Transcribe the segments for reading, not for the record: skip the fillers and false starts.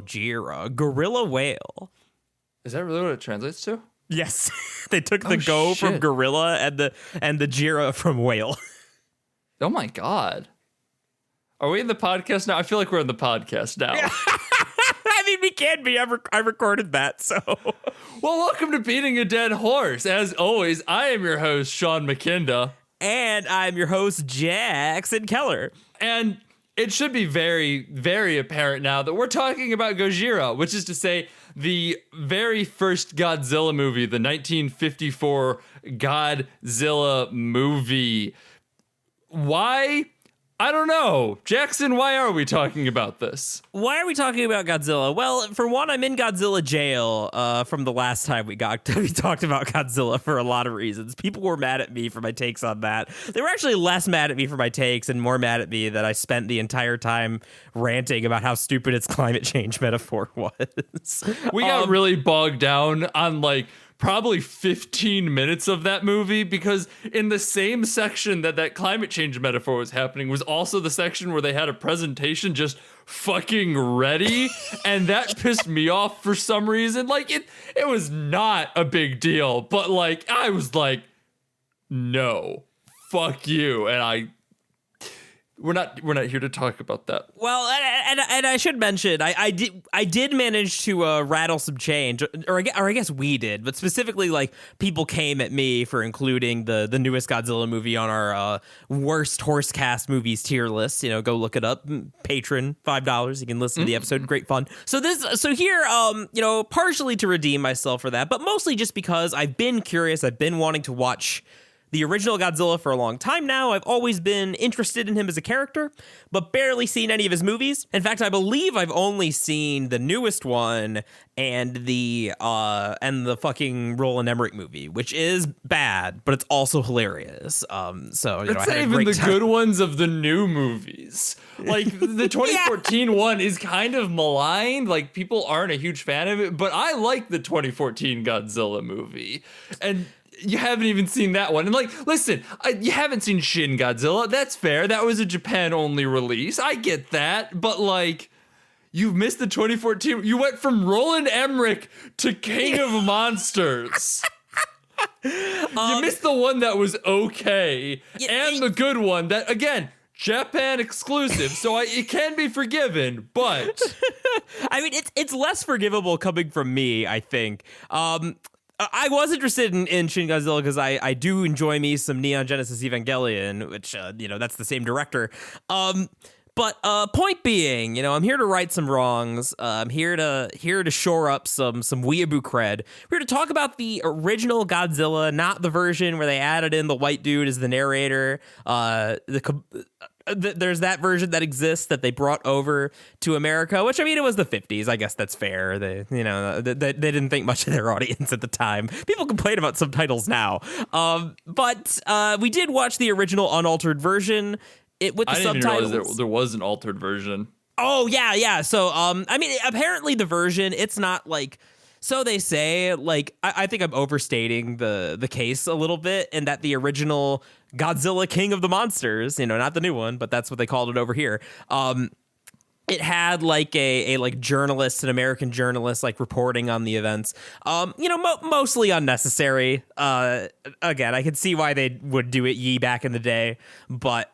Gojira, gorilla whale. Is that really what it translates to? Yes, they took the go from gorilla and the Jira from whale. Oh my god. Are we in the podcast now? I feel like we're in the podcast now. I mean, we can be. I recorded that, so. Well, welcome to Beating a Dead Horse. As always, I am your host, Sean McKinda. And I'm your host, Jackson Keller. And it should be very, very apparent now that we're talking about Gojira, which is to say the very first Godzilla movie, the 1954 Godzilla movie. Why? I don't know. Jackson, why are we talking about this? Why are we talking about Godzilla? Well, for one, I'm in Godzilla jail from the last time we talked about Godzilla for a lot of reasons. People were mad at me for my takes on that. They were actually less mad at me for my takes and more mad at me that I spent the entire time ranting about how stupid its climate change metaphor was. We got really bogged down on probably 15 minutes of that movie, because in the same section that climate change metaphor was happening was also the section where they had a presentation just fucking ready, and that pissed me off for some reason. It was not a big deal, but I was like, no, fuck you, and we're not here to talk about that. Well, and I should mention, I did manage to rattle some change, or I guess we did, but specifically people came at me for including the newest Godzilla movie on our worst Horsecast movies tier list. Go look it up. Patron, $5. You can listen to the episode. Great fun. So here, partially to redeem myself for that, but mostly just because I've been curious. I've been wanting to watch the original Godzilla for a long time now. I've always been interested in him as a character, but barely seen any of his movies. In fact, I believe I've only seen the newest one and the fucking Roland Emmerich movie, which is bad, but it's also hilarious. It's not even the good ones of the new movies. The 2014 one is kind of maligned. People aren't a huge fan of it, but I like the 2014 Godzilla movie. And you haven't even seen that one. And listen, you haven't seen Shin Godzilla. That's fair. That was a Japan-only release. I get that. But you've missed the 2014. You went from Roland Emmerich to King of Monsters. You missed the one that was okay, and the good one that, again, Japan exclusive, so it can be forgiven, but I mean, it's less forgivable coming from me, I think. I was interested in Shin Godzilla because I do enjoy me some Neon Genesis Evangelion, which that's the same director. But point being, I'm here to right some wrongs. I'm here to shore up some weeaboo cred. We're here to talk about the original Godzilla, not the version where they added in the white dude as the narrator. There's that version that exists that they brought over to America, which, I mean, it was the 50s. I guess that's fair. They didn't think much of their audience at the time. People complain about subtitles now. But we did watch the original unaltered version. With the subtitles. Didn't realize there was an altered version. Oh, yeah. So, I mean, apparently the version, it's not so they say, I think I'm overstating the case a little bit, in that the original Godzilla King of the Monsters, not the new one, but that's what they called it over here. It had a journalist, an American journalist, reporting on the events. Mostly unnecessary. Again, I can see why they would do it back in the day, but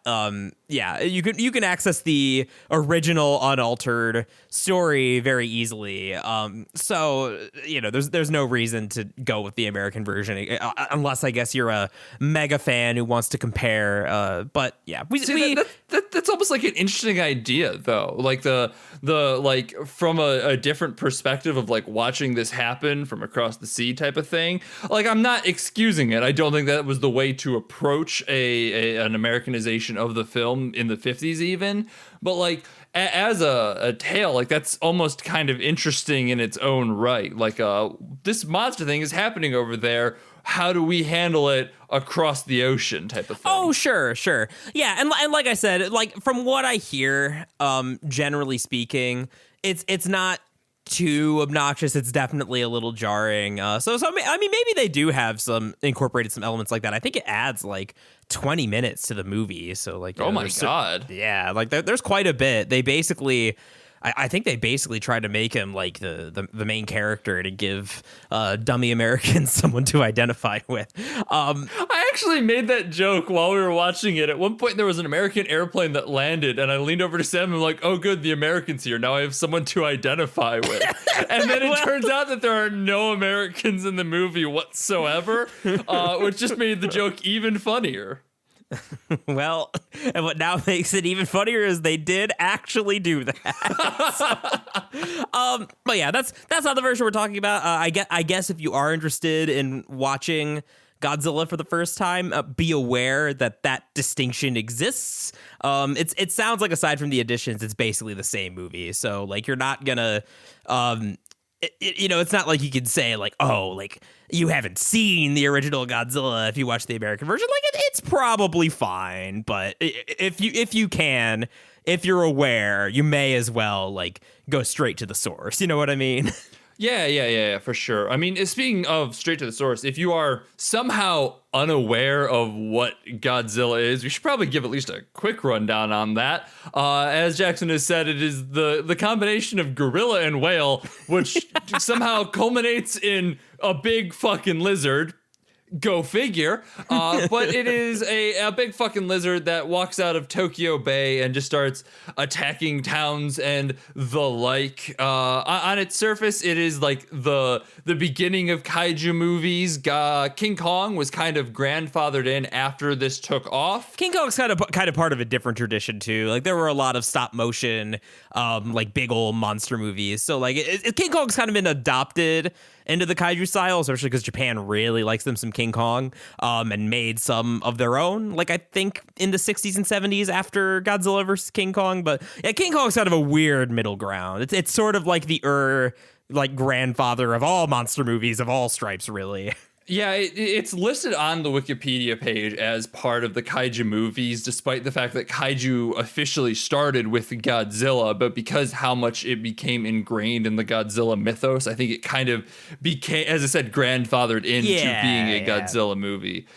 yeah, you can access the original unaltered story very easily. So there's no reason to go with the American version unless I guess you're a mega fan who wants to compare. But yeah, that's almost like an interesting idea, though. The from a different perspective of watching this happen from across the sea type of thing. I'm not excusing it. I don't think that was the way to approach an Americanization of the film in the 50s even, but as a tale, that's almost kind of interesting in its own right. This monster thing is happening over there. How do we handle it across the ocean type of thing? Oh, sure. Yeah, and like I said, from what I hear, generally speaking, it's not too obnoxious. It's definitely a little jarring. So I mean, maybe they do have incorporated some elements like that. I think it adds 20 minutes to the movie. So oh my God. Yeah, there's quite a bit. They basically I think they basically tried to make him like the main character to give dummy Americans someone to identify with. I actually made that joke while we were watching it. At one point, there was an American airplane that landed, and I leaned over to Sam and I'm like, oh, good, the American's here. Now I have someone to identify with. And then it turns out that there are no Americans in the movie whatsoever, which just made the joke even funnier. Well, and what now makes it even funnier is they did actually do that. But yeah, that's not the version we're talking about. I guess if you are interested in watching Godzilla for the first time, be aware that distinction exists. It sounds like aside from the additions, it's basically the same movie. So like you're not gonna it's not like you can say like, oh, like you haven't seen the original Godzilla if you watch the American version. Like it's probably fine, but if you're aware, you may as well like go straight to the source. You know what I mean? Yeah, for sure. I mean, speaking of straight to the source, if you are somehow unaware of what Godzilla is, we should probably give at least a quick rundown on that. As Jackson has said, it is the combination of gorilla and whale, which somehow culminates in a big fucking lizard. Go figure. But it is a big fucking lizard that walks out of Tokyo Bay and just starts attacking towns and the like. On its surface, it is like the beginning of kaiju movies. King Kong was kind of grandfathered in after this took off. King Kong's kind of part of a different tradition too. Like there were a lot of stop motion, like big old monster movies. So like King Kong's kind of been adopted into the kaiju style, especially because Japan really likes them some King Kong, and made some of their own, like I think in the 60s and 70s after Godzilla versus King Kong. But yeah, King Kong's kind of a weird middle ground. It's sort of like the like grandfather of all monster movies of all stripes, really. Yeah, it's listed on the Wikipedia page as part of the kaiju movies, despite the fact that kaiju officially started with Godzilla, but because how much it became ingrained in the Godzilla mythos, I think it kind of became, as I said, grandfathered into being a Godzilla movie.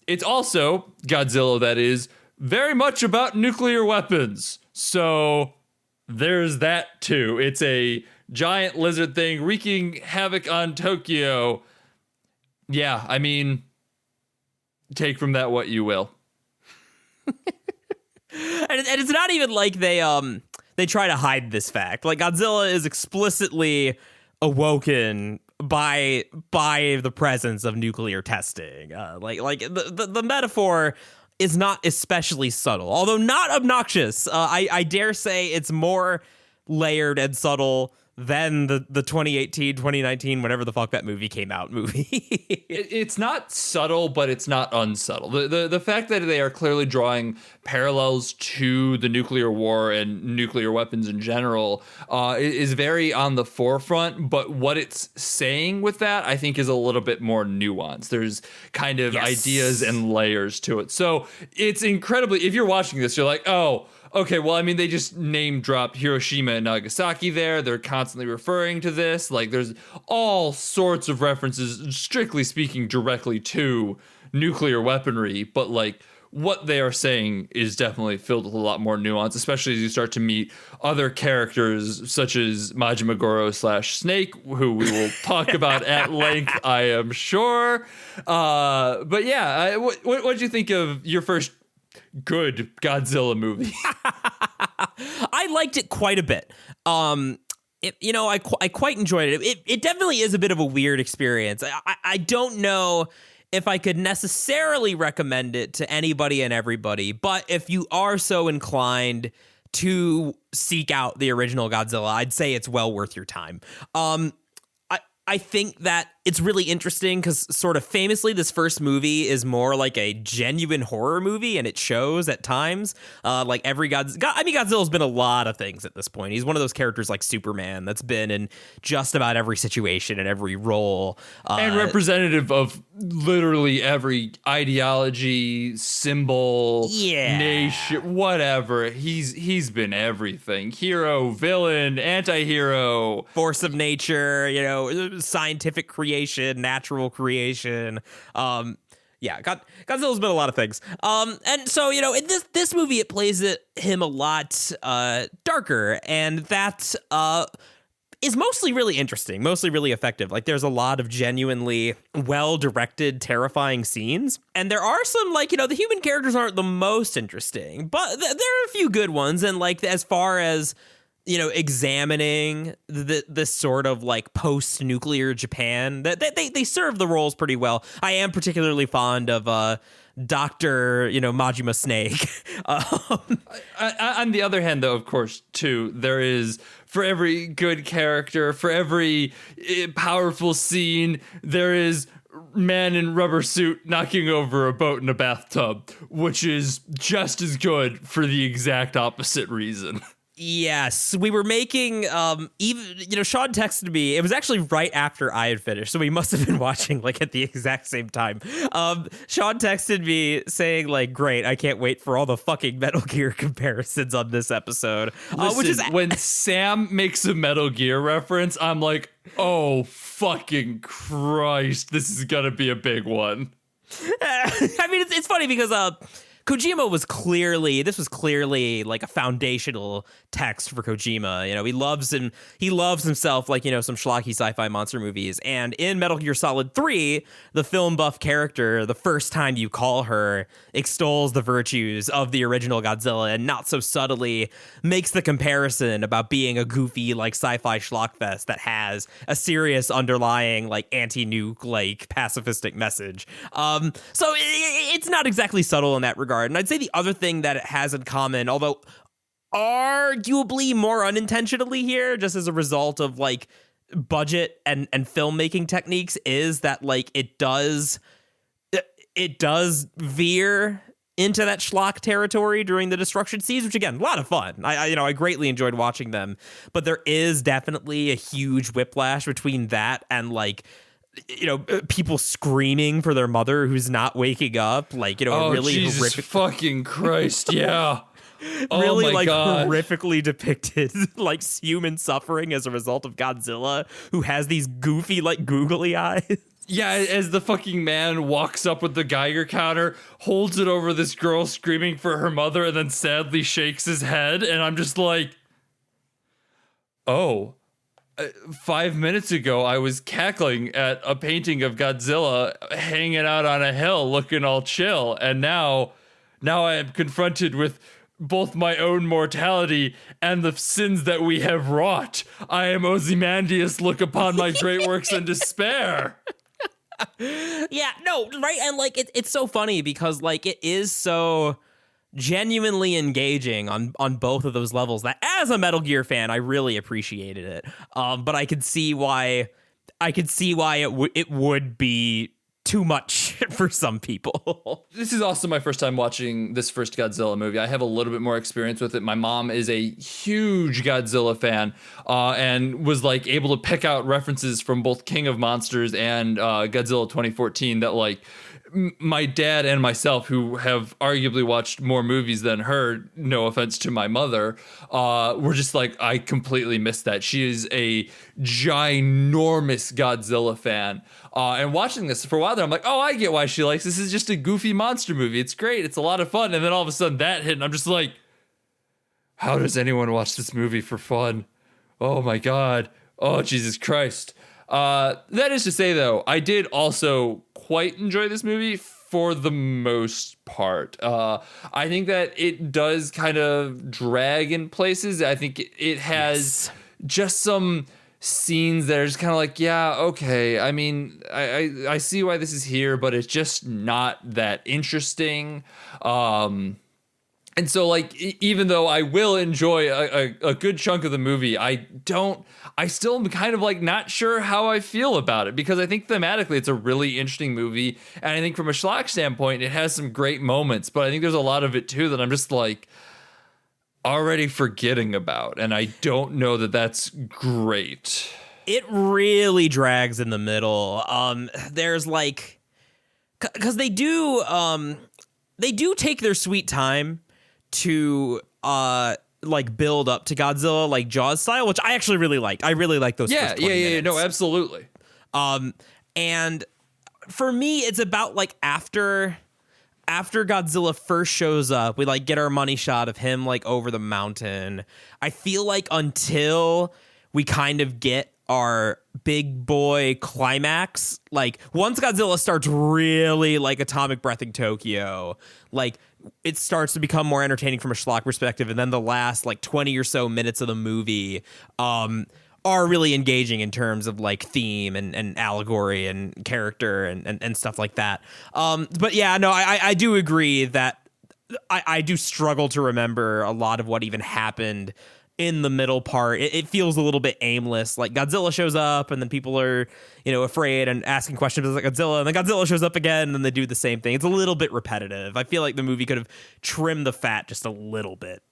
It's also Godzilla that is very much about nuclear weapons. So there's that too. It's a giant lizard thing wreaking havoc on Tokyo. Yeah, I mean, take from that what you will. and it's not even like they try to hide this fact. Like Godzilla is explicitly awoken by the presence of nuclear testing. Like the metaphor is not especially subtle, although not obnoxious. I dare say it's more layered and subtle than the 2018, 2019, whatever the fuck that movie came out movie. It's not subtle, but it's not unsubtle. The fact that they are clearly drawing parallels to the nuclear war and nuclear weapons in general is very on the forefront. But what it's saying with that, I think, is a little bit more nuanced. There's kind of ideas and layers to it. So it's incredibly, if you're watching this, you're like, oh, okay, well, I mean, they just name dropped Hiroshima and Nagasaki there. They're constantly referring to this. Like, there's all sorts of references, strictly speaking, directly to nuclear weaponry. But, like, what they are saying is definitely filled with a lot more nuance, especially as you start to meet other characters such as Majima Goro / Snake, who we will talk about at length, I am sure. But, yeah, what'd you think of your first good Godzilla movie? I liked it quite a bit. I quite enjoyed it. It definitely is a bit of a weird experience. I don't know if I could necessarily recommend it to anybody and everybody, but if you are so inclined to seek out the original Godzilla, I'd say it's well worth your time. I think that it's really interesting because sort of famously, this first movie is more like a genuine horror movie, and it shows at times. Like every Godzilla's been a lot of things at this point. He's one of those characters like Superman that's been in just about every situation and every role. And representative of literally every ideology, symbol, nation, whatever. He's been everything. Hero, villain, anti-hero. Force of nature, scientific creation, natural creation. Yeah, Godzilla's been a lot of things. And so, you know, in this movie, it plays him a lot darker, and that is mostly really interesting, mostly really effective. Like, there's a lot of genuinely well-directed, terrifying scenes. And there are some, like, you know, the human characters aren't the most interesting, but there are a few good ones. And, like, as far as, you know, examining this sort of like post-nuclear Japan, that they serve the roles pretty well. I am particularly fond of Dr. You know, Majima Snake. On the other hand, though, of course, too, there is, for every good character, for every powerful scene, there is man in rubber suit knocking over a boat in a bathtub, which is just as good for the exact opposite reason. Yes, we were making, even, you know, Sean texted me. It was actually right after I had finished, so we must have been watching, like, at the exact same time. Sean texted me saying, like, great, I can't wait for all the fucking Metal Gear comparisons on this episode. Listen, which is when Sam makes a Metal Gear reference, I'm like, oh, fucking Christ, this is gonna be a big one. I mean, it's funny because, Kojima was clearly like a foundational text for Kojima. You know, he loves himself, like, you know, some schlocky sci-fi monster movies. And in Metal Gear Solid 3, the film buff character, the first time you call her, extols the virtues of the original Godzilla and not so subtly makes the comparison about being a goofy, like, sci-fi schlockfest that has a serious underlying, like, anti-nuke, like, pacifistic message. So it's not exactly subtle in that regard. And I'd say the other thing that it has in common, although arguably more unintentionally here, just as a result of, like, budget and filmmaking techniques, is that, like, it does veer into that schlock territory during the destruction scenes, which, again, a lot of fun. I greatly enjoyed watching them, but there is definitely a huge whiplash between that and, like, you know, people screaming for their mother who's not waking up, like, you know, really Jesus horrific, fucking Christ, yeah. really, oh my like, God. horrifically depicted, like, human suffering as a result of Godzilla, who has these goofy, like, googly eyes. Yeah, as the fucking man walks up with the Geiger counter, holds it over this girl screaming for her mother, and then sadly shakes his head, and I'm just like, oh. 5 minutes ago, I was cackling at a painting of Godzilla hanging out on a hill looking all chill. And now I am confronted with both my own mortality and the sins that we have wrought. I am Ozymandias, look upon my great works in despair. Yeah, no, right. And, like, it's so funny because, like, it is so genuinely engaging on both of those levels that, as a Metal Gear fan, I really appreciated it. But I could see why it would be too much for some people. This is also my first time watching this first Godzilla movie. I have a little bit more experience with it. My mom is a huge Godzilla fan, and was, like, able to pick out references from both King of Monsters and Godzilla 2014 that, like, my dad and myself, who have arguably watched more movies than her, no offense to my mother, were just like, I completely missed that. She is a ginormous Godzilla fan. And watching this for a while there, I'm like, oh, I get why she likes this. This is just a goofy monster movie. It's great. It's a lot of fun. And then all of a sudden that hit, and I'm just like, how does anyone watch this movie for fun? Oh my God. Oh, Jesus Christ. That is to say, though, I did also quite enjoy this movie for the most part. I think that it does kind of drag in places. I think it has just some scenes that are just kind of like, yeah, okay. I mean, I see why this is here, but it's just not that interesting. And so, like, even though I will enjoy a good chunk of the movie, I still am kind of, like, not sure how I feel about it, because I think thematically it's a really interesting movie. And I think from a schlock standpoint, it has some great moments, but I think there's a lot of it too that I'm just, like, already forgetting about. And I don't know that that's great. It really drags in the middle. There's, like, because they do take their sweet time to like build up to Godzilla, like Jaws style, which I actually really liked. I really like those. Yeah. No, absolutely. And for me, it's about like after Godzilla first shows up, we like get our money shot of him like over the mountain. I feel like until we kind of get our big boy climax, like once Godzilla starts really like atomic breathing Tokyo, like it starts to become more entertaining from a schlock perspective, and then the last like 20 or so minutes of the movie are really engaging in terms of like theme and allegory and character and stuff like that. But yeah, no, I do agree that I do struggle to remember a lot of what even happened in the middle part. It feels a little bit aimless. Like Godzilla shows up and then people are, afraid and asking questions like Godzilla, and then Godzilla shows up again and they do the same thing. It's a little bit repetitive. I feel like the movie could have trimmed the fat just a little bit.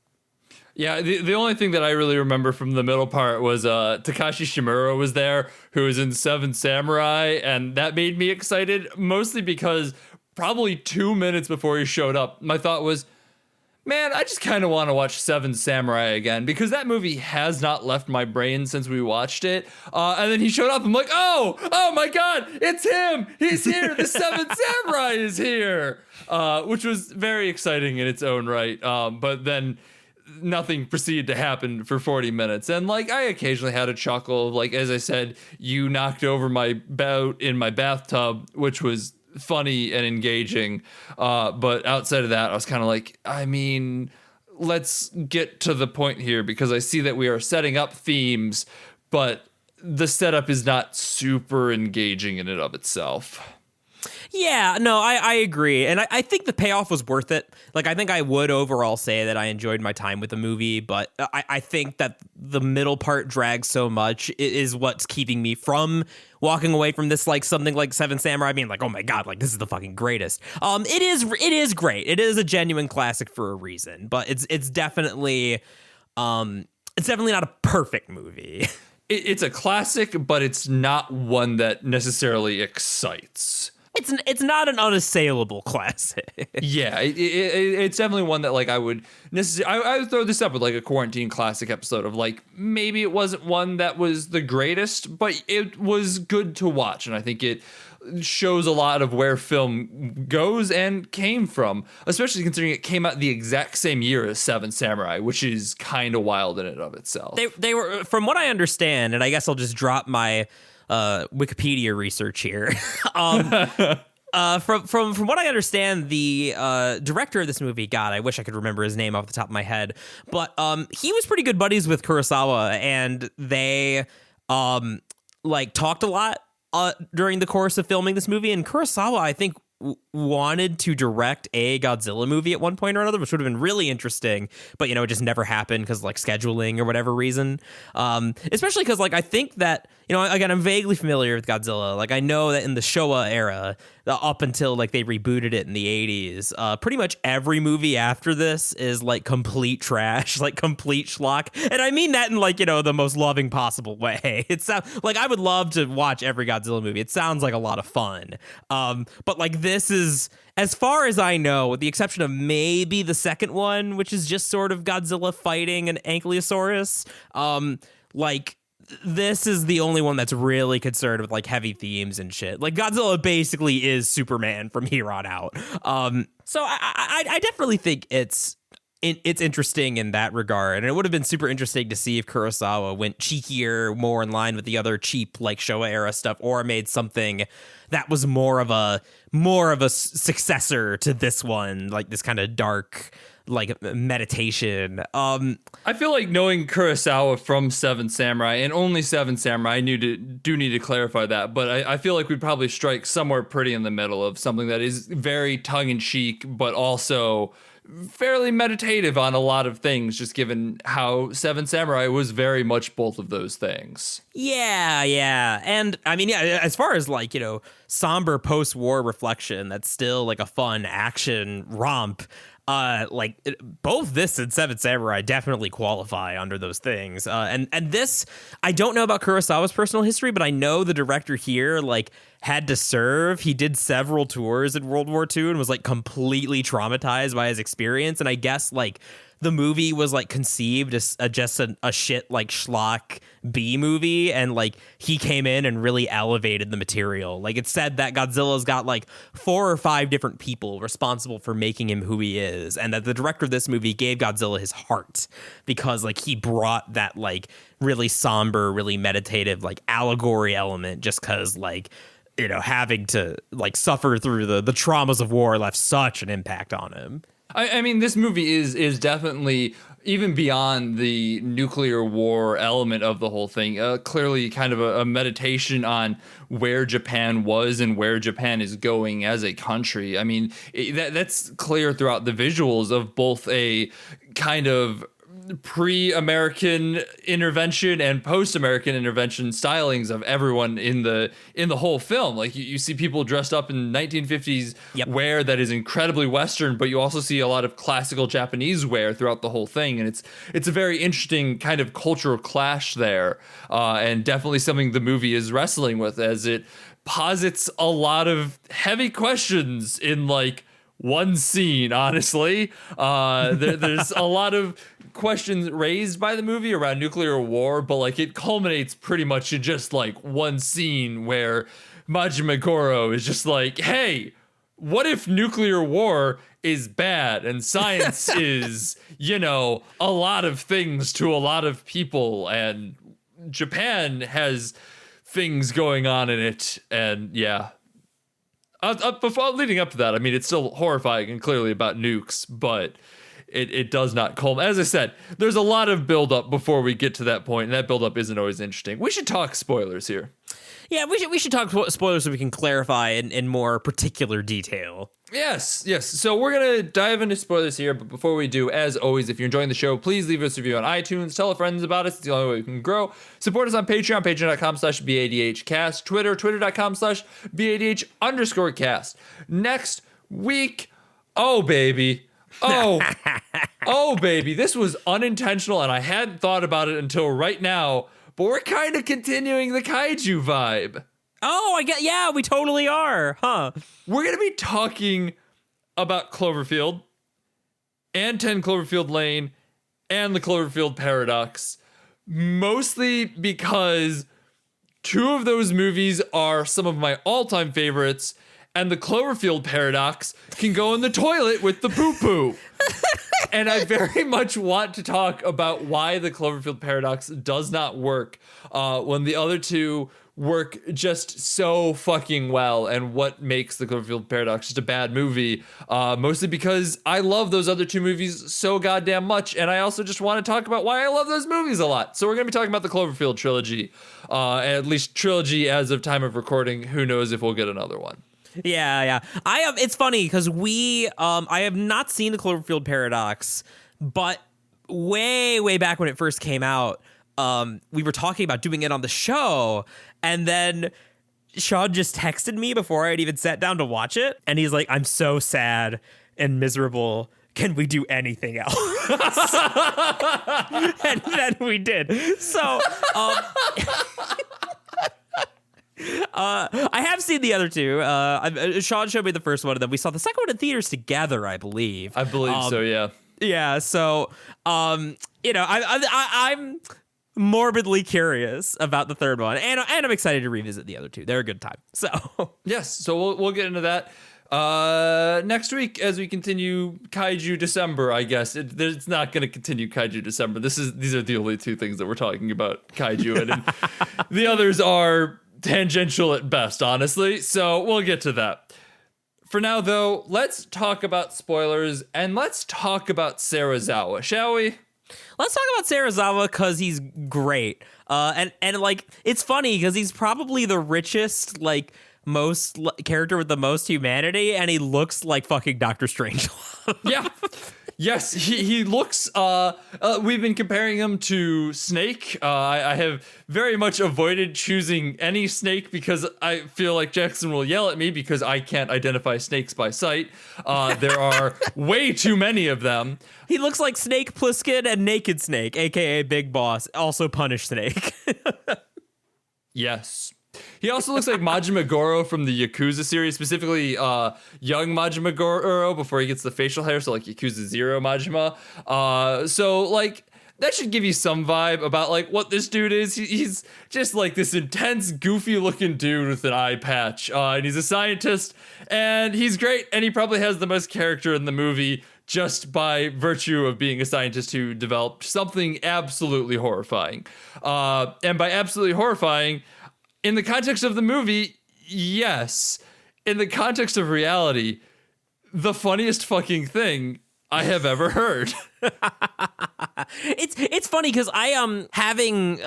Yeah, the only thing that I really remember from the middle part was Takashi Shimura was there, who was in Seven Samurai, and that made me excited, mostly because probably 2 minutes before he showed up, my thought was, man, I just kind of want to watch Seven Samurai again, because that movie has not left my brain since we watched it. And then he showed up. I'm like, oh my God, it's him. He's here. The Seven Samurai is here, which was very exciting in its own right. But then nothing proceeded to happen for 40 minutes. And like, I occasionally had a chuckle. Like, as I said, you knocked over my boat in my bathtub, which was funny and engaging, but outside of that, I was kind of like, I mean, let's get to the point here, because I see that we are setting up themes, but the setup is not super engaging in and of itself. Yeah, no, I agree. And I think the payoff was worth it. Like, I think I would overall say that I enjoyed my time with the movie, but I think that the middle part drags so much is what's keeping me from walking away from this, like something like Seven Samurai being like, oh my God, like this is the fucking greatest. It is great. It is a genuine classic for a reason, but it's definitely not a perfect movie. It's a classic, but it's not one that necessarily excites. It's not an unassailable classic. Yeah, it's definitely one that like I would throw this up with like a quarantine classic episode of like, maybe it wasn't one that was the greatest, but it was good to watch, and I think it shows a lot of where film goes and came from, especially considering it came out the exact same year as Seven Samurai, which is kind of wild in and of itself. They were, from what I understand, and I guess I'll just drop my Wikipedia research here. From what I understand, the director of this movie, God, I wish I could remember his name off the top of my head, but he was pretty good buddies with Kurosawa, and they like talked a lot during the course of filming this movie. And Kurosawa, I think, wanted to direct a Godzilla movie at one point or another, which would have been really interesting, but it just never happened because like scheduling or whatever reason. Especially because like I think that again, I'm vaguely familiar with Godzilla. Like I know that in the Showa era, up until like they rebooted it in the 80s, pretty much every movie after this is like complete trash, like complete schlock, and I mean that in like the most loving possible way. It sounds like I would love to watch every Godzilla movie. It sounds like a lot of fun, but like this is, as far as I know, with the exception of maybe the second one, which is just sort of Godzilla fighting an Ankylosaurus, like this is the only one that's really concerned with like heavy themes and shit. Like Godzilla basically is Superman from here on out. So I definitely think it's interesting in that regard, and it would have been super interesting to see if Kurosawa went cheekier, more in line with the other cheap like Showa era stuff, or made something that was more of a successor to this one, like this kind of dark like meditation. I feel like knowing Kurosawa from Seven Samurai, and only Seven Samurai, I do need to clarify that, but I feel like we'd probably strike somewhere pretty in the middle of something that is very tongue-in-cheek, but also fairly meditative on a lot of things, just given how Seven Samurai was very much both of those things. Yeah. And I mean, yeah, as far as like, somber post-war reflection, that's still like a fun action romp. Both this and Seven Samurai definitely qualify under those things. And this, I don't know about Kurosawa's personal history, but I know the director here like had to serve. He did several tours in World War II and was like completely traumatized by his experience. And I guess like the movie was like conceived as just a shit like schlock B movie, and like he came in and really elevated the material. Like it said that Godzilla's got like 4 or 5 different people responsible for making him who he is, and that the director of this movie gave Godzilla his heart because like he brought that like really somber, really meditative like allegory element, just because like, you know, having to like suffer through the traumas of war left such an impact on him. I mean, this movie is definitely, even beyond the nuclear war element of the whole thing, clearly kind of a meditation on where Japan was and where Japan is going as a country. I mean, that's clear throughout the visuals of both a kind of pre-American intervention and post-American intervention stylings of everyone in the whole film. Like you see people dressed up in 1950s wear that is incredibly Western, but you also see a lot of classical Japanese wear throughout the whole thing, and it's a very interesting kind of cultural clash there, and definitely something the movie is wrestling with as it posits a lot of heavy questions in like one scene. Honestly, there's a lot of questions raised by the movie around nuclear war, but like it culminates pretty much in just like one scene where Majima Goro is just like, hey, what if nuclear war is bad and science is, you know, a lot of things to a lot of people, and Japan has things going on in it. And yeah, before leading up to that, I mean, it's still horrifying and clearly about nukes, but it does not culminate. As I said, there's a lot of buildup before we get to that point, and that buildup isn't always interesting. We should talk spoilers here. Yeah, we should talk spoilers so we can clarify in more particular detail. Yes. So we're going to dive into spoilers here, but before we do, as always, if you're enjoying the show, please leave us a review on iTunes, tell friends about us. It's the only way we can grow. Support us on Patreon, patreon.com/BADHcast, Twitter, twitter.com/BADH_cast. Next week, oh, baby. Oh, baby. This was unintentional, and I hadn't thought about it until right now, but we're kind of continuing the kaiju vibe. Oh, yeah, we totally are, huh? We're going to be talking about Cloverfield and 10 Cloverfield Lane and the Cloverfield Paradox, mostly because 2 of those movies are some of my all-time favorites, and the Cloverfield Paradox can go in the toilet with the poo-poo. And I very much want to talk about why the Cloverfield Paradox does not work when the other 2 work just so fucking well, and what makes the Cloverfield Paradox just a bad movie, mostly because I love those other 2 movies so goddamn much, and I also just want to talk about why I love those movies a lot. So we're going to be talking about the Cloverfield trilogy, at least trilogy as of time of recording. Who knows if we'll get another one. Yeah. It's funny because I have not seen the Cloverfield Paradox, but way back when it first came out, we were talking about doing it on the show, and then Sean just texted me before I'd even sat down to watch it, and he's like, "I'm so sad and miserable. Can we do anything else?" And then we did. So, I have seen the other 2. Sean showed me the first one, and then we saw the second one in theaters together, I believe. So, yeah. Yeah, so, you know, I'm morbidly curious about the third one, and I'm excited to revisit the other 2. They're a good time. So yes, so we'll get into that next week as we continue Kaiju December. I guess it's not going to continue Kaiju December. These are the only 2 things that we're talking about Kaiju in, and the others are tangential at best, honestly. So we'll get to that. For now, though, let's talk about spoilers, and let's talk about Serizawa, shall we? Let's talk about Serizawa because he's great. And like, it's funny because he's probably the richest, like, most character with the most humanity, and he looks like fucking Doctor Strange. Yeah. Yes, he looks, we've been comparing him to Snake. I have very much avoided choosing any Snake because I feel like Jackson will yell at me because I can't identify snakes by sight. There are way too many of them. He looks like Snake Plissken and Naked Snake, aka Big Boss, also Punish Snake. Yes. He also looks like Majima Goro from the Yakuza series, specifically young Majima Goro before he gets the facial hair, so like Yakuza 0 Majima. So like that should give you some vibe about like what this dude is. He's just like this intense, goofy looking dude with an eye patch. And he's a scientist and he's great. And he probably has the most character in the movie just by virtue of being a scientist who developed something absolutely horrifying. And by absolutely horrifying, in the context of the movie, yes. In the context of reality, the funniest fucking thing I have ever heard. It's funny because I having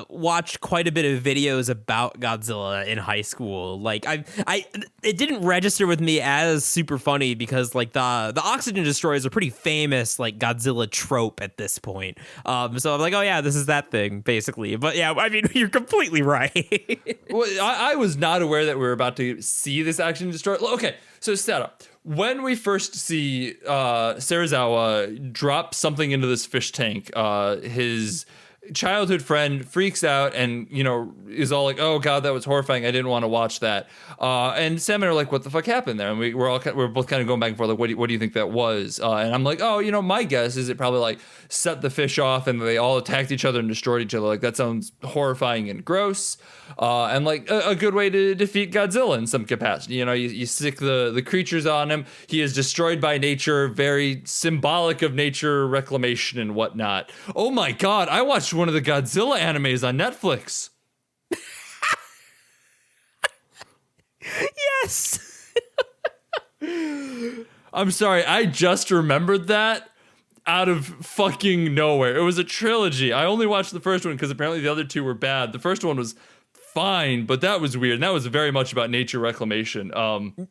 watched quite a bit of videos about Godzilla in high school. Like it didn't register with me as super funny because like the oxygen destroyer is a pretty famous like Godzilla trope at this point. So I'm like, oh yeah, this is that thing basically. But yeah, I mean, you're completely right. Well, I was not aware that we were about to see this oxygen destroyer. Okay, so setup. When we first see Serizawa drop something into this fish tank, his childhood friend freaks out and, you know, is all like, oh God, that was horrifying. I didn't want to watch that. And Sam and I are like, what the fuck happened there? And we're both kind of going back and forth like, what do you think that was? And I'm like, oh, you know, my guess is it probably like set the fish off and they all attacked each other and destroyed each other. Like that sounds horrifying and gross. And like a good way to defeat Godzilla in some capacity. You know, you stick the creatures on him. He is destroyed by nature, very symbolic of nature reclamation and whatnot. Oh my God, I watched one of the Godzilla animes on Netflix. Yes. I'm sorry, I just remembered that out of fucking nowhere. It was a trilogy. I only watched the first one because apparently the other two were bad. The first one was fine, but that was weird. And that was very much about nature reclamation.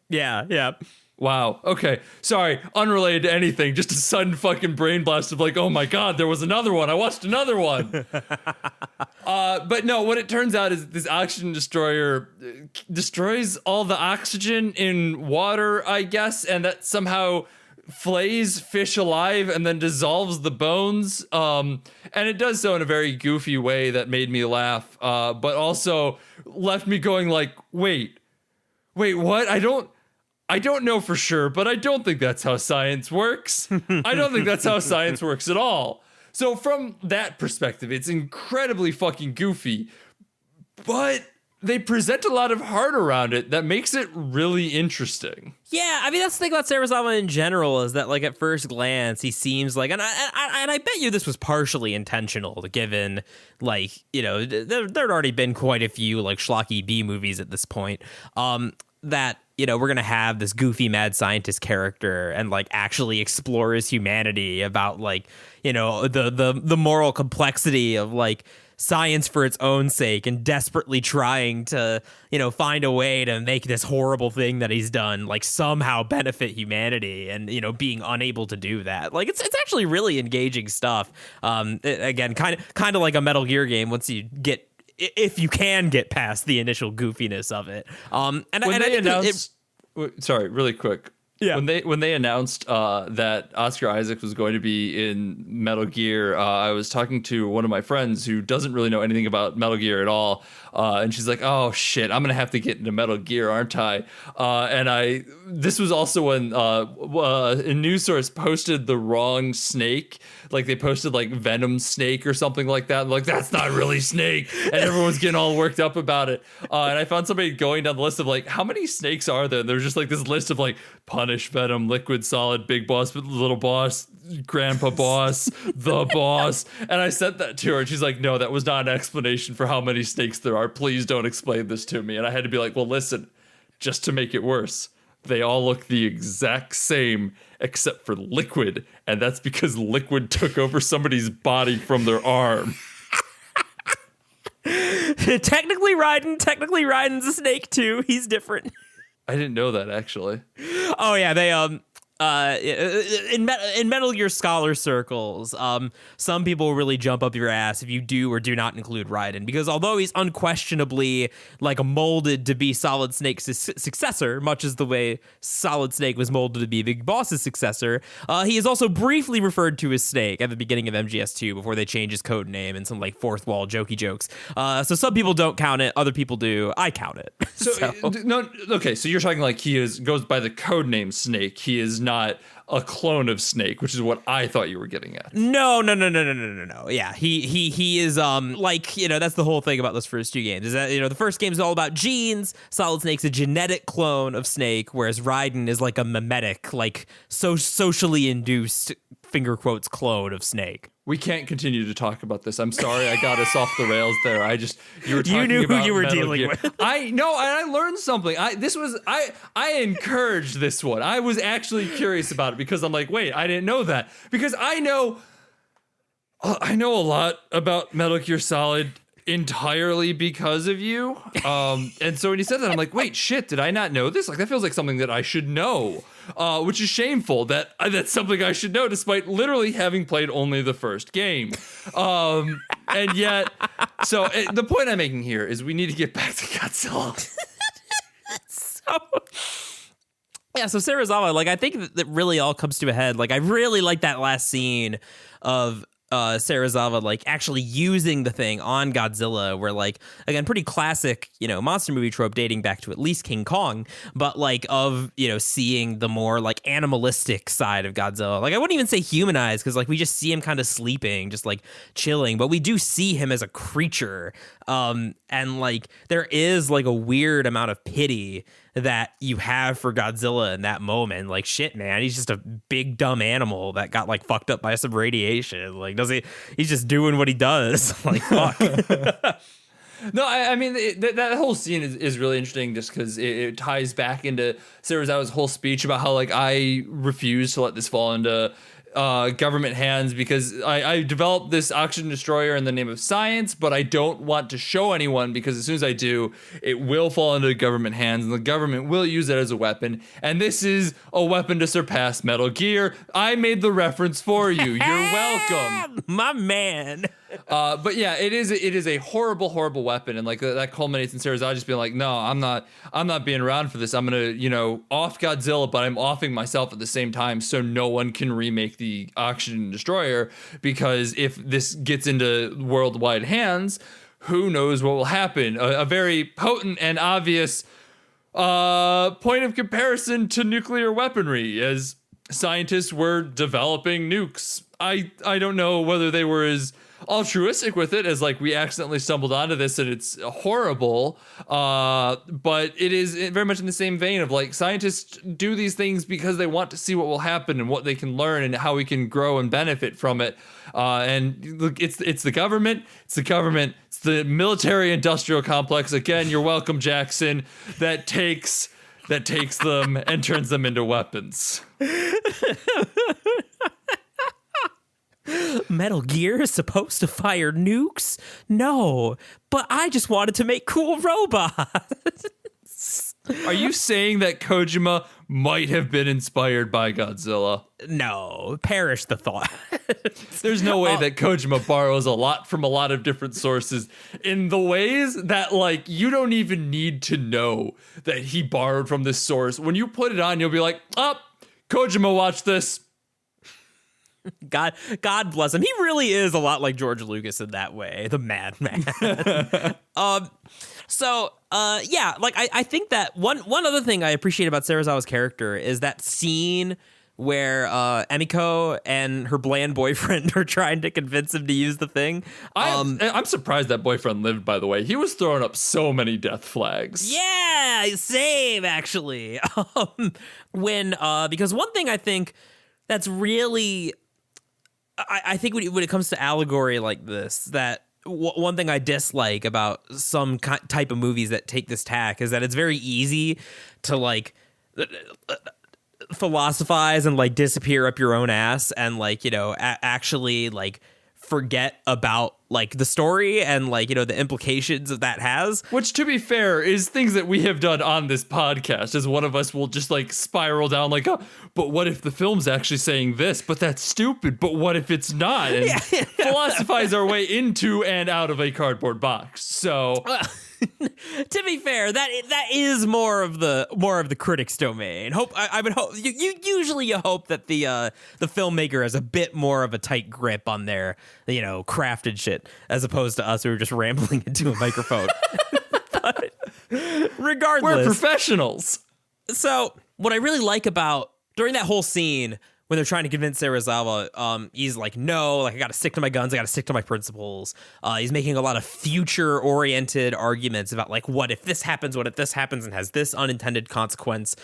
Yeah. Wow. Okay. Sorry. Unrelated to anything. Just a sudden fucking brain blast of like, oh my God, there was another one. I watched another one. But no, what it turns out is this oxygen destroyer destroys all the oxygen in water, I guess, and that somehow flays fish alive and then dissolves the bones. And it does so in a very goofy way that made me laugh, but also left me going like, wait, what? I don't know for sure, but I don't think that's how science works. I don't think that's how science works at all. So from that perspective, it's incredibly fucking goofy, but they present a lot of heart around it that makes it really interesting. Yeah, I mean, that's the thing about Serizawa in general is that, like, at first glance, he seems like, and I bet you this was partially intentional, given, like, you know, there'd already been quite a few, like, schlocky B movies at this point, that, you know, we're going to have this goofy mad scientist character and, like, actually explore his humanity about, like, you know, the moral complexity of, like, science for its own sake and desperately trying to, you know, find a way to make this horrible thing that he's done, like, somehow benefit humanity and, you know, being unable to do that. Like, it's actually really engaging stuff. Again, kind of like a Metal Gear game once you get, if you can get past the initial goofiness of it. Sorry, really quick. Yeah. When they announced that Oscar Isaac was going to be in Metal Gear, I was talking to one of my friends who doesn't really know anything about Metal Gear at all, and she's like, "Oh shit, I'm gonna have to get into Metal Gear, aren't I?" This was also when a news source posted the wrong Snake. Like they posted like Venom Snake or something like that. And like, that's not really Snake, and everyone's getting all worked up about it. And I found somebody going down the list of like, how many snakes are there? And there's just like this list of like Punish, Venom, Liquid, Solid, Big Boss, Little Boss, Grandpa Boss, The Boss. And I sent that to her, and she's like, no, that was not an explanation for how many snakes there are. Please don't explain this to me. And I had to be like, well, listen, just to make it worse, they all look the exact same except for Liquid, and that's because Liquid took over somebody's body from their arm. Technically Raiden's a snake too. He's different. I didn't know that, actually. Oh yeah, they in Metal Gear Scholar circles, some people really jump up your ass if you do or do not include Raiden, because although he's unquestionably like molded to be Solid Snake's successor, much as the way Solid Snake was molded to be Big Boss's successor, he is also briefly referred to as Snake at the beginning of MGS2 before they change his code name and some like fourth wall jokey jokes. So some people don't count it, other people do. I count it. So no, okay. So you're talking like goes by the code name Snake. He is not a clone of Snake, which is what I thought you were getting at. No. Yeah, he is like, you know, that's the whole thing about those first two games is that, you know, the first game is all about genes. Solid Snake's a genetic clone of Snake, whereas Raiden is like a mimetic, like socially induced finger quotes clone of Snake. We can't continue to talk about this. I'm sorry, I got us off the rails there. You knew about who you were Metal dealing Gear. with. I learned something. I encouraged this one. I was actually curious about it because I'm like, wait, I didn't know that. Because I know a lot about Metal Gear Solid entirely because of you. And so when you said that, I'm like, wait, shit, did I not know this? Like, that feels like something that I should know. Which is shameful that that's something I should know, despite literally having played only the first game. And yet, so the point I'm making here is we need to get back to Godzilla. So Serizawa, like, I think that really all comes to a head. Like, I really like that last scene of Serizawa like actually using the thing on Godzilla, where like, again, pretty classic, you know, monster movie trope dating back to at least King Kong, but like of, you know, seeing the more like animalistic side of Godzilla. Like, I wouldn't even say humanized, because like we just see him kind of sleeping, just like chilling, but we do see him as a creature. And like there is like a weird amount of pity that you have for Godzilla in that moment. Like, shit, man, he's just a big dumb animal that got like fucked up by some radiation. Like, he's just doing what he does. Like, fuck. No, I mean, that whole scene is really interesting just because it ties back into Serizawa's whole speech about how, like, I refuse to let this fall into government hands because I developed this oxygen destroyer in the name of science, but I don't want to show anyone because as soon as I do, it will fall into government hands and the government will use it as a weapon. And this is a weapon to surpass Metal Gear. I made the reference for you. You're welcome. My man. But yeah, it is a horrible, horrible weapon, and like that culminates in Serizawa just being like, no, I'm not being around for this. I'm gonna, you know, off Godzilla, but I'm offing myself at the same time, so no one can remake the oxygen destroyer, because if this gets into worldwide hands, who knows what will happen? A very potent and obvious point of comparison to nuclear weaponry, as scientists were developing nukes. I don't know whether they were as altruistic with it as like we accidentally stumbled onto this and it's horrible, but it is very much in the same vein of like scientists do these things because they want to see what will happen and what they can learn and how we can grow and benefit from it. And look, it's the government, it's the military industrial complex, again, you're welcome, Jackson, that takes them and turns them into weapons. Metal Gear is supposed to fire nukes? No, but I just wanted to make cool robots. Are you saying that Kojima might have been inspired by Godzilla? No, perish the thought. There's no way that Kojima borrows a lot from a lot of different sources in the ways that, like, you don't even need to know that he borrowed from this source. When you put it on, you'll be like, oh, Kojima watched this. God bless him. He really is a lot like George Lucas in that way, the madman. Yeah, like I think that one other thing I appreciate about Serizawa's character is that scene where Emiko and her bland boyfriend are trying to convince him to use the thing. I'm surprised that boyfriend lived, by the way. He was throwing up so many death flags. Yeah, same, actually. Because one thing I think that's really... I think when it comes to allegory like this, that one thing I dislike about some type of movies that take this tack is that it's very easy to like philosophize and like disappear up your own ass and like, you know, actually like forget about like the story and like, you know, the implications that has. Which, to be fair, is things that we have done on this podcast, as one of us will just like spiral down like, oh, but what if the film's actually saying this? But that's stupid. But what if it's not? And philosophize our way into and out of a cardboard box. So to be fair, that is more of the critics' domain. I would hope you usually hope that the filmmaker has a bit more of a tight grip on their, you know, crafted shit as opposed to us who are just rambling into a microphone. But regardless, we're professionals. So what I really like about during that whole scene when they're trying to convince Serizawa, he's like, no, like I got to stick to my guns. I got to stick to my principles. He's making a lot of future oriented arguments about like, what if this happens? What if this happens and has this unintended consequence?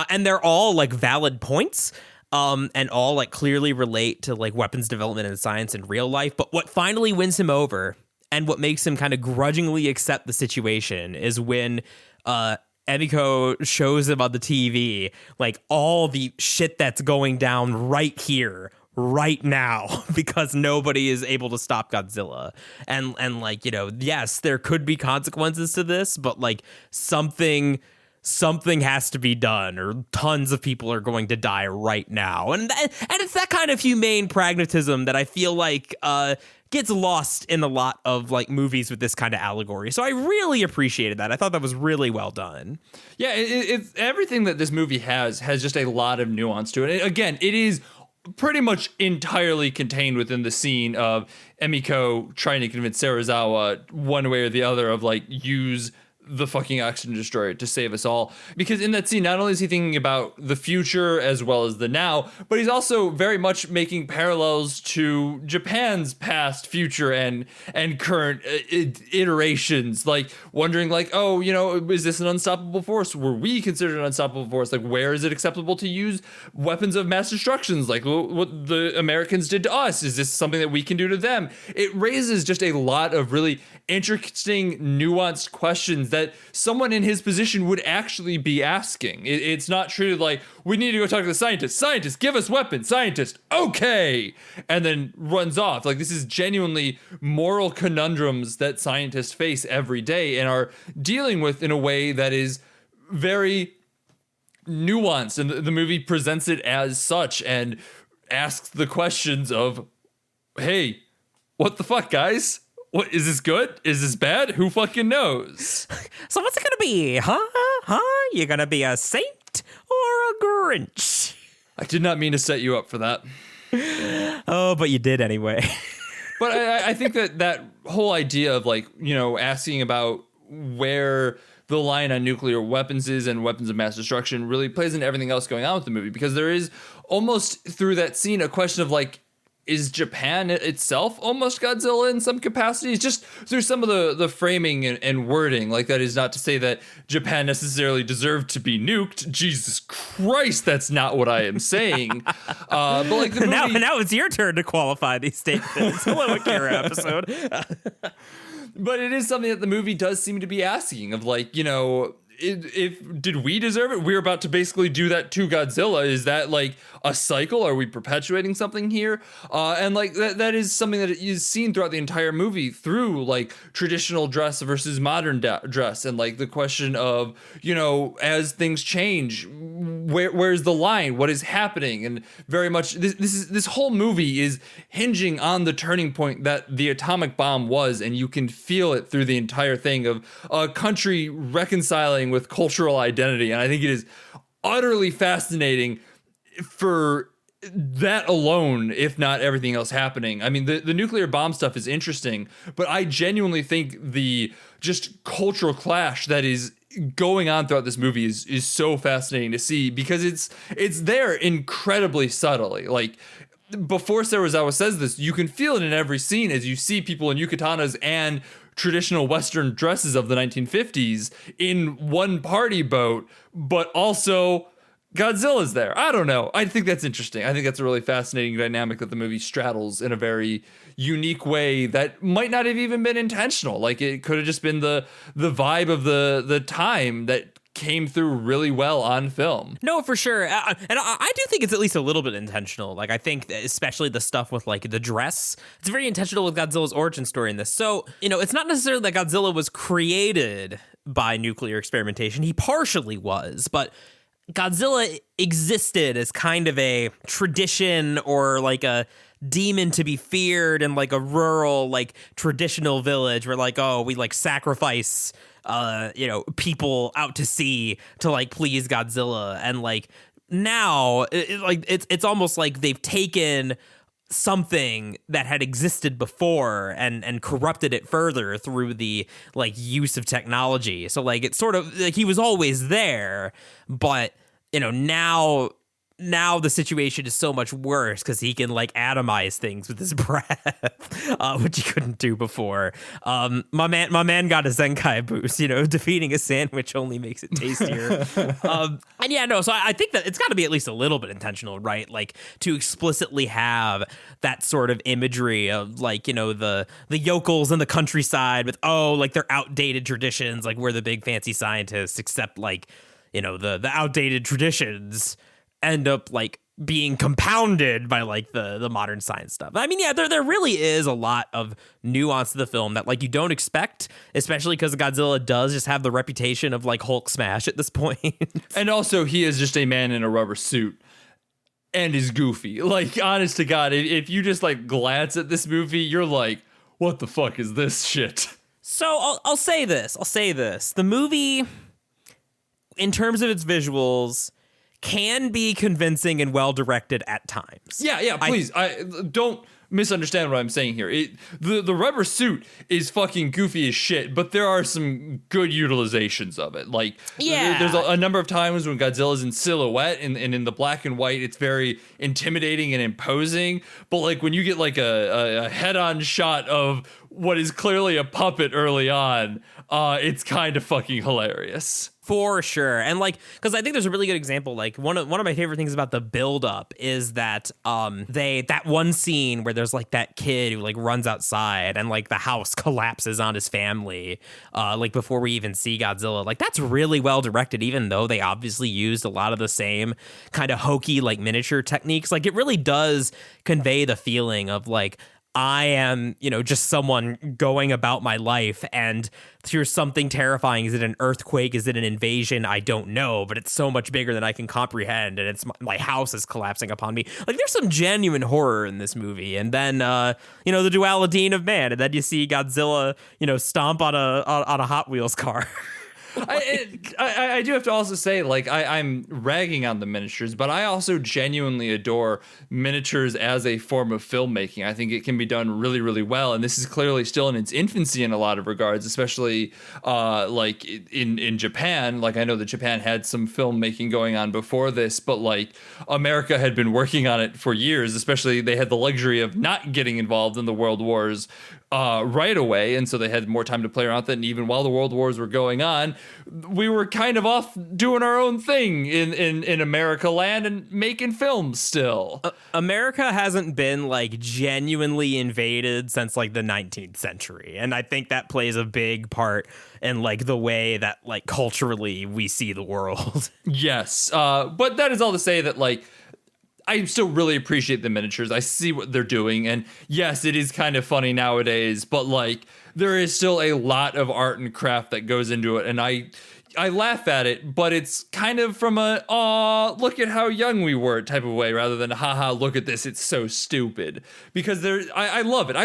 And they're all like valid points. And all like clearly relate to like weapons development and science in real life. But what finally wins him over and what makes him kind of grudgingly accept the situation is when, Emiko shows him on the TV, like all the shit that's going down right here, right now, because nobody is able to stop Godzilla. And like, you know, yes, there could be consequences to this, but like something has to be done or tons of people are going to die right now. And it's that kind of humane pragmatism that I feel like gets lost in a lot of like movies with this kind of allegory. So I really appreciated that. I thought that was really well done. Yeah, it's everything that this movie has just a lot of nuance to it. And again, it is pretty much entirely contained within the scene of Emiko trying to convince Serizawa one way or the other of like use the fucking oxygen destroyer to save us all. Because in that scene, not only is he thinking about the future as well as the now, but he's also very much making parallels to Japan's past, future, and current iterations. Like wondering like, oh, you know, is this an unstoppable force? Were we considered an unstoppable force? Like, where is it acceptable to use weapons of mass destruction? Like what the Americans did to us? Is this something that we can do to them? It raises just a lot of really interesting, nuanced questions that someone in his position would actually be asking. It's not treated like, we need to go talk to the scientist. Scientist, give us weapons. Scientist, okay. And then runs off. Like, this is genuinely moral conundrums that scientists face every day and are dealing with in a way that is very nuanced. And the movie presents it as such and asks the questions of, hey, what the fuck, guys? What is this good? Is this bad? Who fucking knows? So what's it gonna be, huh? You gonna be a saint or a Grinch? I did not mean to set you up for that. Oh, but you did anyway. But I think that whole idea of like, you know, asking about where the line on nuclear weapons is and weapons of mass destruction really plays into everything else going on with the movie, because there is almost through that scene a question of like, is Japan itself almost Godzilla in some capacities? Just through some of the framing and wording. Like, that is not to say that Japan necessarily deserved to be nuked. Jesus Christ, that's not what I am saying. But like the movie, now it's your turn to qualify these statements. Hello, Akira episode. But it is something that the movie does seem to be asking of like, you know, if did we deserve it? We're about to basically do that to Godzilla. Is that like a cycle? Are we perpetuating something here? And like that is something that is seen throughout the entire movie through like traditional dress versus modern dress, and like the question of, you know, as things change, where's the line? What is happening? And very much this whole movie is hinging on the turning point that the atomic bomb was, and you can feel it through the entire thing of a country reconciling with cultural identity. And I think it is utterly fascinating for that alone, if not everything else happening. I mean, the nuclear bomb stuff is interesting, but I genuinely think the just cultural clash that is going on throughout this movie is so fascinating to see, because it's there incredibly subtly. Like, before Serizawa says this, you can feel it in every scene as you see people in yucatanas and traditional Western dresses of the 1950s in one party boat, but also Godzilla's there. I don't know. I think that's interesting. I think that's a really fascinating dynamic that the movie straddles in a very unique way that might not have even been intentional. Like, it could have just been the vibe of the time that came through really well on film. No, for sure. And I do think it's at least a little bit intentional. Like, I think that especially the stuff with, like, the dress, it's very intentional with Godzilla's origin story in this. So, it's not necessarily that Godzilla was created by nuclear experimentation. He partially was, but Godzilla existed as kind of a tradition or like a demon to be feared in like a rural, like traditional village where like, oh, we like sacrifice people out to sea to like please Godzilla. And like now it's almost like they've taken something that had existed before and corrupted it further through the like use of technology. So like it's sort of like he was always there, but now the situation is so much worse because he can like atomize things with his breath, which he couldn't do before. My man got a Zenkai boost. Defeating a sandwich only makes it tastier. So I think that it's got to be at least a little bit intentional, right? Like to explicitly have that sort of imagery of like the yokels in the countryside with like their outdated traditions, like we're the big fancy scientists, except like the outdated traditions end up like being compounded by like the modern science stuff. I mean, yeah, there really is a lot of nuance to the film that like you don't expect, especially because Godzilla does just have the reputation of like Hulk smash at this point. And also he is just a man in a rubber suit and is goofy. Like, honest to God, if you just like glance at this movie, you're like, what the fuck is this shit? So I'll say this. The movie, in terms of its visuals, can be convincing and well directed at times. Yeah, please. I don't misunderstand what I'm saying here. The rubber suit is fucking goofy as shit, but there are some good utilizations of it. Like, there's a number of times when Godzilla's in silhouette and in the black and white, it's very intimidating and imposing. But like when you get like a head-on shot of what is clearly a puppet early on, it's kind of fucking hilarious. For sure. And like, because I think there's a really good example. Like one of my favorite things about the build up is that that one scene where there's like that kid who like runs outside and like the house collapses on his family like before we even see Godzilla. Like that's really well directed, even though they obviously used a lot of the same kind of hokey like miniature techniques. Like it really does convey the feeling of like, I am, just someone going about my life and here's something terrifying. Is it an earthquake? Is it an invasion? I don't know, but it's so much bigger than I can comprehend. And it's my house is collapsing upon me. Like there's some genuine horror in this movie. And then, the duality of man. And then you see Godzilla, stomp on a Hot Wheels car. I do have to also say, like, I'm ragging on the miniatures, but I also genuinely adore miniatures as a form of filmmaking. I think it can be done really, really well. And this is clearly still in its infancy in a lot of regards, especially like in Japan. Like, I know that Japan had some filmmaking going on before this, but like America had been working on it for years, especially they had the luxury of not getting involved in the world wars right away, and so they had more time to play around with it. And even while the world wars were going on, we were kind of off doing our own thing in America land and making films still. America hasn't been like genuinely invaded since like the 19th century, and I think that plays a big part in like the way that like culturally we see the world. Yes, but that is all to say that like I still really appreciate the miniatures. I see what they're doing. And yes, it is kind of funny nowadays, but like there is still a lot of art and craft that goes into it. And I laugh at it, but it's kind of from a, aw, look at how young we were type of way rather than, haha, look at this. It's so stupid. Because I love it.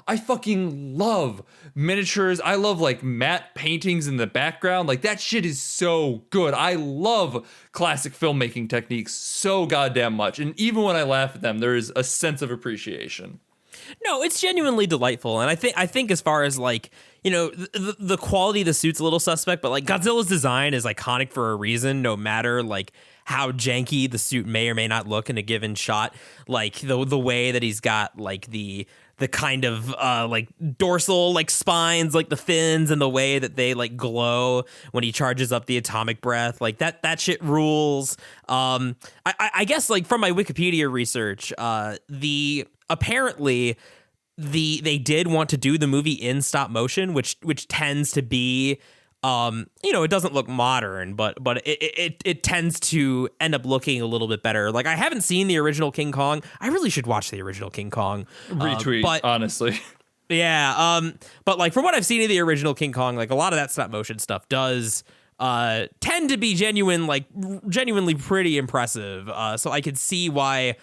I fucking love miniatures. I love like matte paintings in the background. Like that shit is so good. I love classic filmmaking techniques so goddamn much. And even when I laugh at them, there is a sense of appreciation. No, it's genuinely delightful. And I think as far as like, the quality of the suit's a little suspect, but like Godzilla's design is iconic for a reason, no matter like how janky the suit may or may not look in a given shot. Like the way that he's got like the kind of like dorsal like spines, like the fins, and the way that they like glow when he charges up the atomic breath, like that shit rules. I guess like from my Wikipedia research, apparently they did want to do the movie in stop motion, which tends to be It doesn't look modern, but it tends to end up looking a little bit better. Like, I haven't seen the original King Kong. I really should watch the original King Kong. Retweet, But honestly. yeah, but like from what I've seen of the original King Kong, like a lot of that stop motion stuff does tend to be genuinely pretty impressive. So I could see why,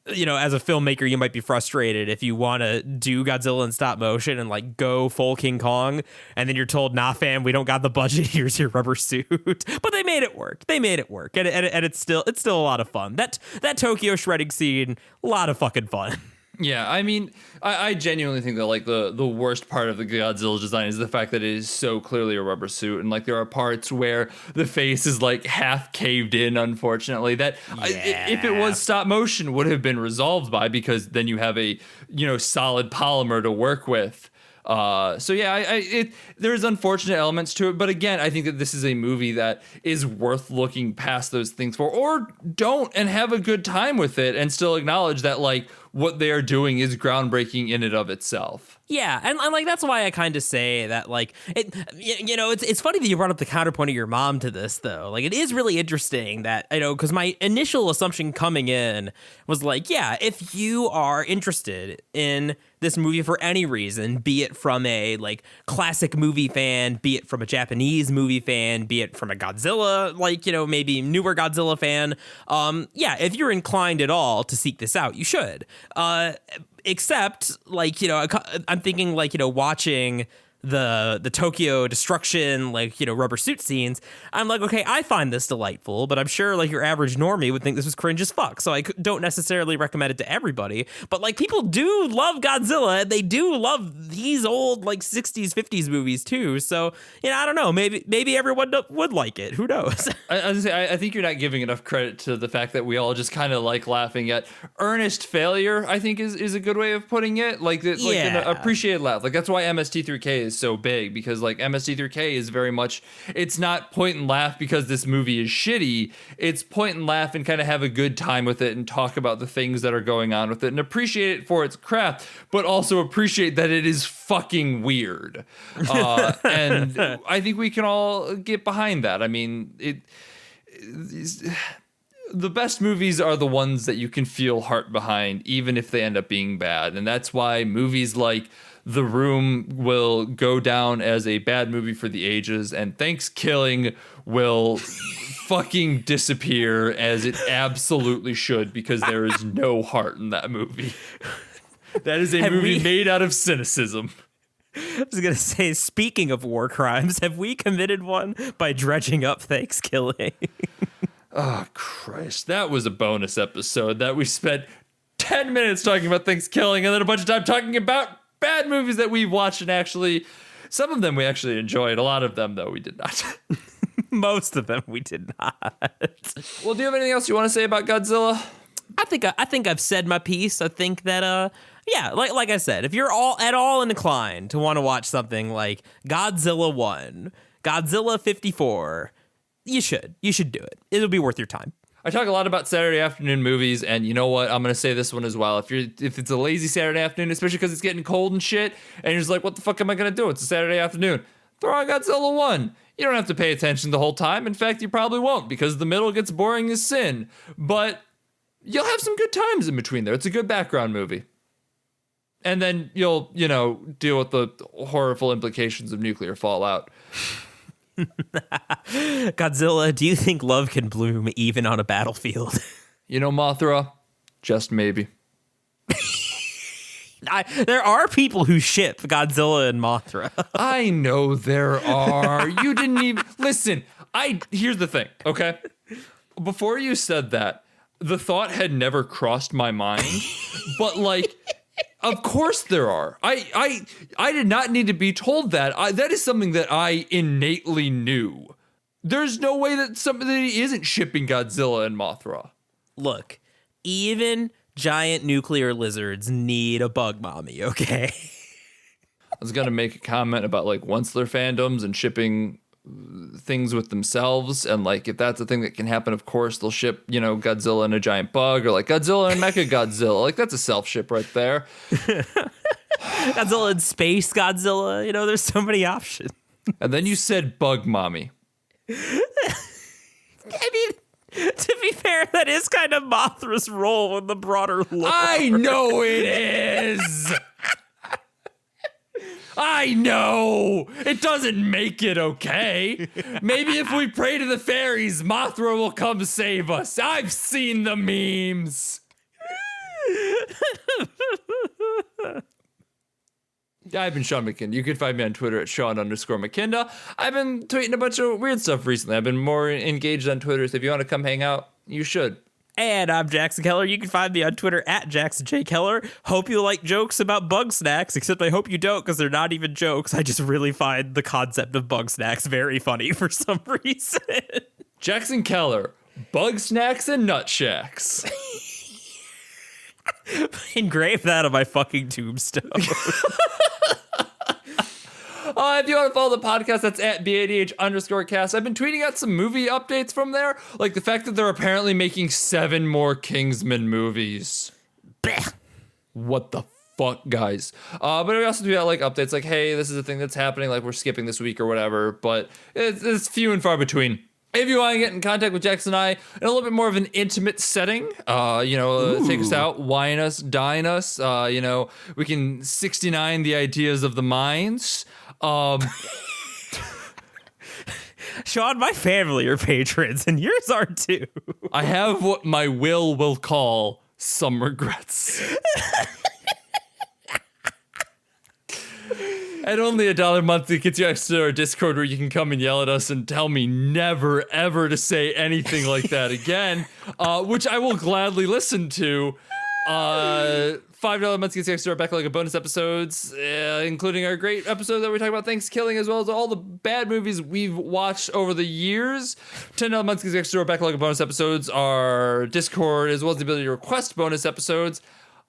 as a filmmaker, you might be frustrated if you want to do Godzilla in stop motion and like go full King Kong, and then you're told, nah, fam, we don't got the budget. Here's your rubber suit. But they made it work. And it's still a lot of fun. That Tokyo shredding scene, a lot of fucking fun. Yeah, I mean, I genuinely think that like the worst part of the Godzilla design is the fact that it is so clearly a rubber suit, and like there are parts where the face is like half caved in. Unfortunately, that if it was stop motion would have been resolved by, because then you have a solid polymer to work with. So yeah, there's unfortunate elements to it, but again, I think that this is a movie that is worth looking past those things for, or don't, and have a good time with it, and still acknowledge that like what they are doing is groundbreaking in and of itself. Yeah, and like that's why I kind of say that like it's funny that you brought up the counterpoint of your mom to this though. Like it is really interesting that because my initial assumption coming in was like, yeah, if you are interested in this movie for any reason, be it from a like classic movie fan, be it from a Japanese movie fan, be it from a Godzilla, like maybe newer Godzilla fan, if you're inclined at all to seek this out, you should. Except like I'm thinking like watching the Tokyo destruction, like rubber suit scenes, I'm like, okay, I find this delightful, but I'm sure like your average normie would think this was cringe as fuck, so I don't necessarily recommend it to everybody. But like people do love Godzilla, and they do love these old like 60s 50s movies too, so I don't know, maybe everyone would like it, who knows. I think you're not giving enough credit to the fact that we all just kind of like laughing at earnest failure. I think is a good way of putting it, like an appreciated laugh. Like that's why MST3K is so big, because like MST3K is very much, it's not point and laugh because this movie is shitty, it's point and laugh and kind of have a good time with it and talk about the things that are going on with it and appreciate it for its craft, but also appreciate that it is fucking weird. And I think we can all get behind that. I mean, the best movies are the ones that you can feel heart behind, even if they end up being bad. And that's why movies like The Room will go down as a bad movie for the ages, and Thanksgiving will fucking disappear, as it absolutely should, because there is no heart in that movie. That is a movie made out of cynicism. I was going to say, speaking of war crimes, have we committed one by dredging up Thanksgiving? Oh, Christ. That was a bonus episode that we spent 10 minutes talking about Thanksgiving and then a bunch of time talking about bad movies that we've watched, and actually, some of them we actually enjoyed. A lot of them, though, we did not. Most of them we did not. Well, do you have anything else you want to say about Godzilla? I think I've said my piece. I think that like I said, if you're at all inclined to want to watch something like Godzilla 1, Godzilla 54, you should do it. It'll be worth your time. I talk a lot about Saturday afternoon movies, and you know what? I'm going to say this one as well. If it's a lazy Saturday afternoon, especially because it's getting cold and shit, and you're just like, what the fuck am I going to do? It's a Saturday afternoon. Throw on Godzilla 1. You don't have to pay attention the whole time. In fact, you probably won't, because the middle gets boring as sin. But you'll have some good times in between there. It's a good background movie. And then you'll, deal with the horrible implications of nuclear fallout. Godzilla, do you think love can bloom even on a battlefield? Mothra, just maybe. There are people who ship Godzilla and Mothra. I know there are. You didn't even listen. Here's the thing, okay? Before you said that, the thought had never crossed my mind, but like, of course there are. I did not need to be told that. That is something that I innately knew. There's no way that somebody isn't shipping Godzilla and Mothra. Look, even giant nuclear lizards need a bug mommy, okay? I was going to make a comment about like Once-ler fandoms and shipping things with themselves, and like if that's a thing that can happen, of course they'll ship Godzilla and a giant bug, or like Godzilla and Mecha Godzilla. Like that's a self-ship right there. Godzilla and Space Godzilla, there's so many options. And then you said bug mommy. I mean, to be fair, that is kind of Mothra's role in the broader lore. I know it is. I know. It doesn't make it okay. Maybe if we pray to the fairies, Mothra will come save us. I've seen the memes. I've been Sean McKinda. You can find me on Twitter at Sean_McKinda. I've been tweeting a bunch of weird stuff recently. I've been more engaged on Twitter, so if you want to come hang out, you should. And I'm Jackson Keller. You can find me on Twitter at Jackson J. Keller. Hope you like jokes about bug snacks, except I hope you don't, because they're not even jokes. I just really find the concept of bug snacks very funny for some reason. Jackson Keller, bug snacks and nut shacks. Engrave that on my fucking tombstone. If you want to follow the podcast, that's at BADH_cast. I've been tweeting out some movie updates from there, like the fact that they're apparently making 7 more Kingsman movies. Blech. What the fuck, guys? But we also do like updates like, hey, this is a thing that's happening, like we're skipping this week or whatever, but it's few and far between. If you want to get in contact with Jackson and I in a little bit more of an intimate setting, take us out, wine us, dine us, we can 69 the ideas of the minds. Sean, my family are patrons, and yours are too. I have what my will call some regrets. At only $1 monthly gets you access to our Discord where you can come and yell at us and tell me never, ever to say anything like that again, which I will gladly listen to. $5 months gets you access to our backlog of bonus episodes, including our great episode that we talk about Thanksgiving, as well as all the bad movies we've watched over the years. $10 months gets you access to our backlog of bonus episodes, our Discord, as well as the ability to request bonus episodes.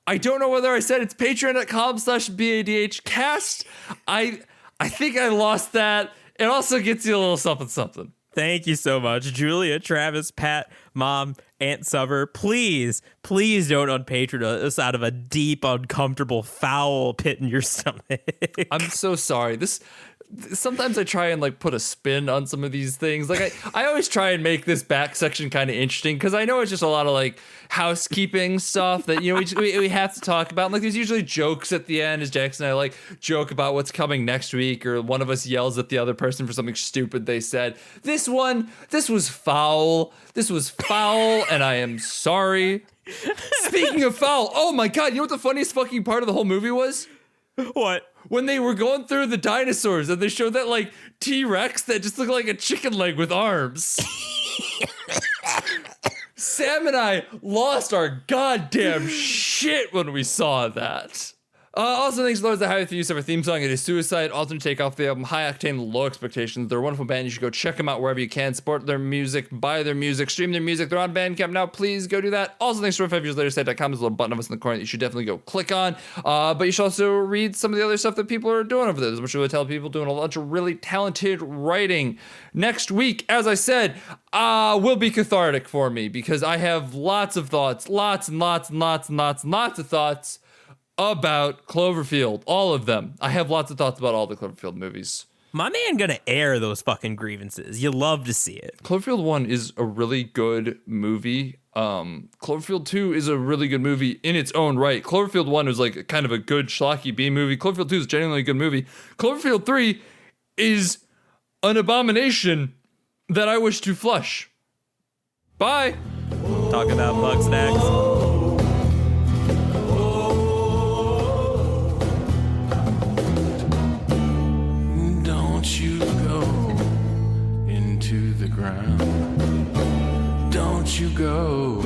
I don't know whether I said it's patreon.com/BADHcast. I think I lost that. It also gets you a little something something. Thank you so much, Julia, Travis, Pat, Mom, Aunt Summer. Please don't unpatron us out of a deep, uncomfortable, foul pit in your stomach. I'm so sorry. Sometimes I try and like put a spin on some of these things. Like I always try and make this back section kind of interesting because I know it's just a lot of like housekeeping stuff that we have to talk about. And, like there's usually jokes at the end as Jackson and I like joke about what's coming next week, or one of us yells at the other person for something stupid they said. This was foul. This was foul, and I am sorry. Speaking of foul, oh my god, you know what the funniest fucking part of the whole movie was? What? When they were going through the dinosaurs and they showed that like T-Rex that just looked like a chicken leg with arms. Sam and I lost our goddamn shit when we saw that. Also, thanks to those that have the use of our theme song. It is Suicide, alternate take off the album High Octane, Low Expectations. They're a wonderful band. You should go check them out wherever you can. Support their music, buy their music, stream their music. They're on Bandcamp now. Please go do that. Also, thanks to 5yearslater.com. There's a little button of us in the corner that you should definitely go click on. But you should also read some of the other stuff that people are doing over there. There's much really talented people doing a bunch of really talented writing. Next week, as I said, will be cathartic for me because I have lots of thoughts, lots of thoughts about Cloverfield, all of them. I have lots of thoughts about all the Cloverfield movies. My man gonna air those fucking grievances. You love to see it. Cloverfield 1 is a really good movie. Cloverfield 2 is a really good movie in its own right. Cloverfield 1 was like kind of a good schlocky B movie. Cloverfield 2 is genuinely a good movie. Cloverfield 3 is an abomination that I wish to flush. Bye. Talk about bug snacks. Don't you go into the ground. Don't you go